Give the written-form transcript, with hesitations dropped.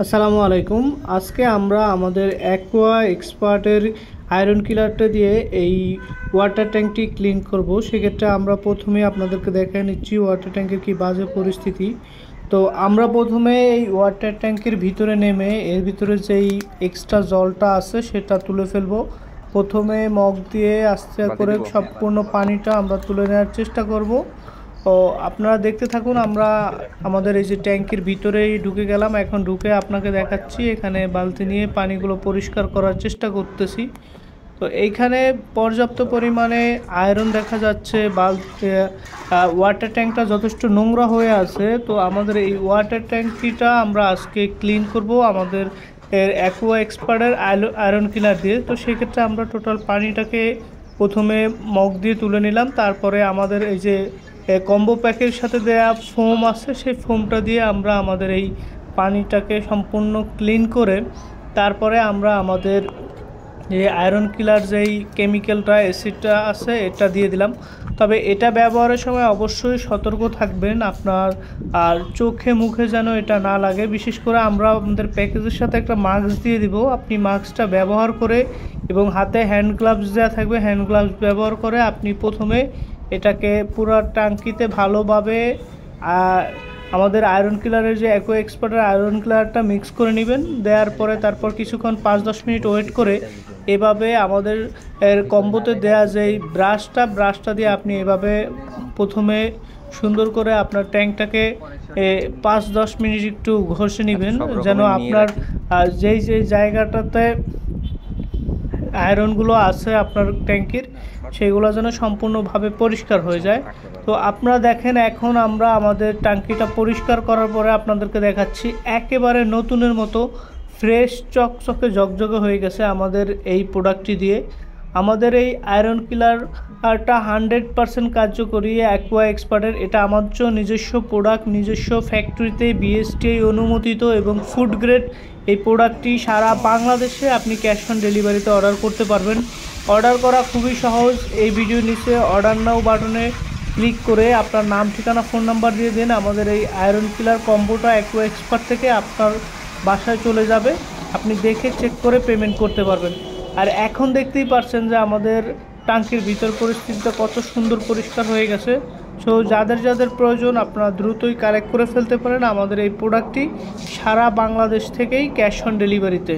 আসসালামু আলাইকুম। আজকে আমরা আমাদের অ্যাকোয়া এক্সপার্টের আয়রন কিলারটা দিয়ে এই ওয়াটার ট্যাঙ্কটি ক্লিন করব। সেক্ষেত্রে আমরা প্রথমে আপনাদেরকে দেখায় নিচ্ছি ওয়াটার ট্যাঙ্কের কি বাজে পরিস্থিতি। তো আমরা প্রথমে এই ওয়াটার ট্যাঙ্কের ভিতরে নেমে এর ভিতরে যেই এক্সট্রা জলটা আছে সেটা তুলে ফেলবো। প্রথমে মগ দিয়ে আস্তে করে সম্পূর্ণ পানিটা আমরা তুলে নেওয়ার চেষ্টা করব। তো আপনারা দেখতে থাকুন। আমরা আমাদের এই যে ট্যাঙ্কির ভিতরেই ঢুকে গেলাম। এখন ঢুকে আপনাকে দেখাচ্ছি, এখানে বালতি নিয়ে পানিগুলো পরিষ্কার করার চেষ্টা করতেছি। তো এইখানে পর্যাপ্ত পরিমাণে আয়রন দেখা যাচ্ছে। ওয়াটার ট্যাঙ্কটা যথেষ্ট নোংরা হয়ে আছে। তো আমাদের এই ওয়াটার ট্যাঙ্কিটা আমরা আজকে ক্লিন করব আমাদের অ্যাকোয়া এক্সপার্টের আয়রন কিলার দিয়ে। তো সেক্ষেত্রে আমরা টোটাল পানিটাকে প্রথমে মগ দিয়ে তুলে নিলাম। তারপরে আমাদের এই যে কম্বো প্যাকের সাথে দেয়া ফোম আছে, সেই ফোমটা দিয়ে আমরা আমাদের এই পানিটাকে সম্পূর্ণ ক্লিন করে তারপরে আমরা আমাদের এই আয়রন কিলার যেই কেমিক্যালটা অ্যাসিডটা আছে এটা দিয়ে দিলাম। তবে এটা ব্যবহারের সময় অবশ্যই সতর্ক থাকবেন আপনার, আর চোখে মুখে যেন এটা না লাগে। বিশেষ করে আমরা আমাদের প্যাকেজের সাথে একটা মাস্ক দিয়ে দিব। আপনি মাস্কটা ব্যবহার করে এবং হাতে হ্যান্ড গ্লাভস দেওয়া থাকবে, হ্যান্ড গ্লাভস ব্যবহার করে আপনি প্রথমে এটাকে পুরো ট্যাঙ্কিতে ভালোভাবে আমাদের আয়রন কিলারের যে অ্যাকোয়া এক্সপার্টের আয়রন কিলারটা মিক্স করে নেবেন। দেওয়ার পরে তারপর কিছুক্ষণ 5-10 মিনিট ওয়েট করে এভাবে আমাদের কম্বোতে দেয়া যেই ব্রাশটা দিয়ে আপনি এভাবে প্রথমে সুন্দর করে আপনার ট্যাঙ্কটাকে 5-10 মিনিট একটু ঘষে নেবেন, যেন আপনার যেই জায়গাটাতে আয়রনগুলো আছে আপনার ট্যাঙ্কির সেগুলো যেন সম্পূর্ণভাবে পরিষ্কার হয়ে যায়। তো আপনারা দেখেন, এখন আমরা আমাদের ট্যাঙ্কিটা পরিষ্কার করার পরে আপনাদেরকে দেখাচ্ছি একেবারে নতুনের মতো ফ্রেশ চকচকে ঝকঝকে হয়ে গেছে আমাদের এই প্রোডাক্টটি দিয়ে। আমাদের এই আয়রন কিলারটা 100% কার্যকরী অ্যাকোয়া এক্সপার্টের। এটা আমাদের নিজস্ব প্রোডাক্ট, নিজস্ব ফ্যাক্টরিতে বিএসটিআই অনুমোদিত এবং ফুড গ্রেড। এই প্রোডাক্টটি সারা বাংলাদেশে আপনি ক্যাশ অন ডেলিভারিতে অর্ডার করতে পারবেন। অর্ডার করা খুবই সহজ। এই ভিডিও নিচে অর্ডার নাও বাটনে ক্লিক করে আপনার নাম, ঠিকানা, ফোন নাম্বার দিয়ে দিন। আমাদের এই আয়রন কিলার কম্বোটা অ্যাকোয়া এক্সপার্ট থেকে আপনার বাসায় চলে যাবে। আপনি দেখে চেক করে পেমেন্ট করতে পারবেন। আর এখন দেখতেই পাচ্ছেন যে আমাদের ট্যাঙ্কির ভিতর পরিস্থিতিটা কত সুন্দর পরিষ্কার হয়ে গেছে। সো যাদের প্রয়োজন আপনারা দ্রুতই কালেক্ট করে ফেলতে পারেন আমাদের এই প্রোডাক্টটি সারা বাংলাদেশ থেকেই ক্যাশ অন ডেলিভারিতে।